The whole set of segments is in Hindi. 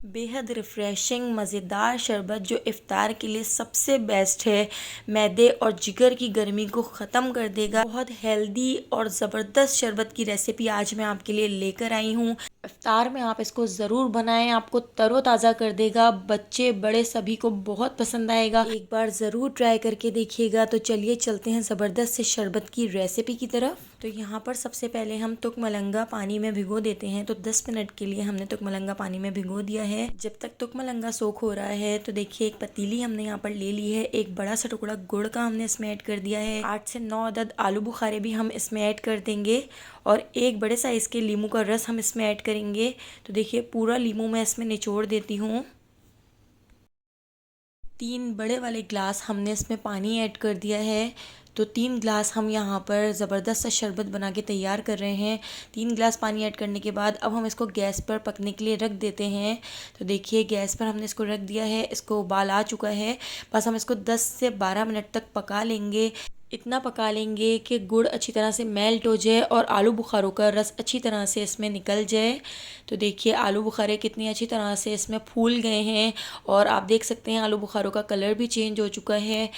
बेहद रिफ़्रेशिंग मज़ेदार शरबत जो इफ़्तार के लिए सबसे बेस्ट है। मैदे और जिगर की गर्मी को ख़त्म कर देगा। बहुत हेल्दी और ज़बरदस्त शरबत की रेसिपी आज मैं आपके लिए लेकर आई हूँ। इफ़्तार में आप इसको ज़रूर बनाएं, आपको तरोताज़ा कर देगा। बच्चे बड़े सभी को बहुत पसंद आएगा। एक बार ज़रूर ट्राई करके देखिएगा। तो चलिए चलते हैं ज़बरदस्त से शरबत की रेसिपी की तरफ। तो यहाँ पर सबसे पहले हम तुकमलंगा पानी में भिगो देते हैं। तो 10 मिनट के लिए हमने तुकमलंगा पानी में भिगो दिया है। जब तक तुकमलंगा सोख हो रहा है तो देखिए एक पतीली हमने यहाँ पर ले ली है। एक बड़ा सा टुकड़ा गुड़ का हमने इसमें ऐड कर दिया है। 8 से 9 अदद आलू बुखारे भी हम इसमें ऐड कर देंगे और एक बड़े साइज़ के लीमू का रस हम इसमें ऐड करेंगे। तो देखिए पूरा लीमू मैं इसमें निचोड़ देती हूँ। 3 बड़े वाले ग्लास हमने इसमें पानी ऐड कर दिया है। तो 3 ग्लास हम यहाँ पर ज़बरदस्त सा शरबत बना के तैयार कर रहे हैं। 3 ग्लास पानी ऐड करने के बाद अब हम इसको गैस पर पकने के लिए रख देते हैं। तो देखिए गैस पर हमने इसको रख दिया है। इसको उबाल आ चुका है। बस हम इसको 10 से 12 मिनट तक पका लेंगे। इतना पका लेंगे कि गुड़ अच्छी तरह से मेल्ट हो जाए और आलू बुखारों का रस अच्छी तरह से इसमें निकल जाए। तो देखिए आलू बुखारे कितनी अच्छी तरह से इसमें फूल गए हैं और आप देख सकते हैं आलू बुखारों का कलर भी चेंज हो चुका है।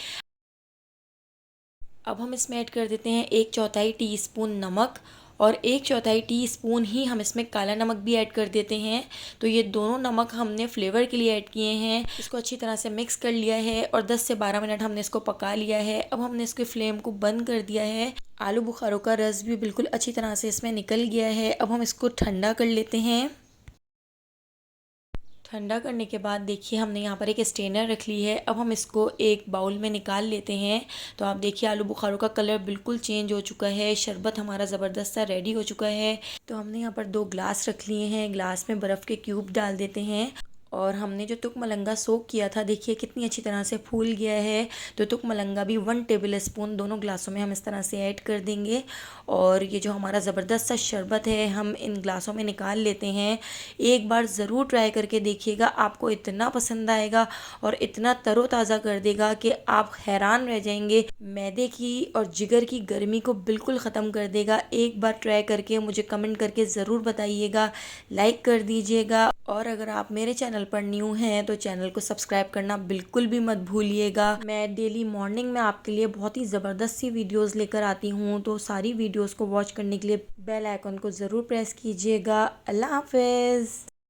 अब हम इसमें ऐड कर देते हैं 1/4 टीस्पून नमक और 1/4 टीस्पून ही हम इसमें काला नमक भी ऐड कर देते हैं। तो ये दोनों नमक हमने फ्लेवर के लिए ऐड किए हैं। इसको अच्छी तरह से मिक्स कर लिया है और 10 से 12 मिनट हमने इसको पका लिया है। अब हमने इसके फ्लेम को बंद कर दिया है। आलू बुखारों का रस भी बिल्कुल अच्छी तरह से इसमें निकल गया है। अब हम इसको ठंडा कर लेते हैं। ठंडा करने के बाद देखिए हमने यहाँ पर एक स्ट्रेनर रख ली है। अब हम इसको एक बाउल में निकाल लेते हैं। तो आप देखिए आलू बुखारों का कलर बिल्कुल चेंज हो चुका है। शरबत हमारा ज़बरदस्त सा रेडी हो चुका है। तो हमने यहाँ पर 2 ग्लास रख लिए हैं। ग्लास में बर्फ़ के क्यूब डाल देते हैं और हमने जो तुकमलंगा सोक किया था देखिए कितनी अच्छी तरह से फूल गया है। तो तुकमलंगा भी 1 टेबल स्पून दोनों ग्लासों में हम इस तरह से ऐड कर देंगे और ये जो हमारा ज़बरदस्त सा शरबत है हम इन ग्लासों में निकाल लेते हैं। एक बार ज़रूर ट्राई करके देखिएगा, आपको इतना पसंद आएगा और इतना तरोताज़ा कर देगा कि आप हैरान रह जाएंगे। मैदे की और जिगर की गर्मी को बिल्कुल ख़त्म कर देगा। एक बार ट्राई करके मुझे कमेंट करके ज़रूर बताइएगा, लाइक कर दीजिएगा और अगर आप मेरे चैनल पर न्यू हैं तो चैनल को सब्सक्राइब करना बिल्कुल भी मत भूलिएगा। मैं डेली मॉर्निंग में आपके लिए बहुत ही ज़बरदस्त सी वीडियोस लेकर आती हूँ। तो सारी वीडियोस को वॉच करने के लिए बेल आइकन को ज़रूर प्रेस कीजिएगा। अल्लाह हाफ़िज़।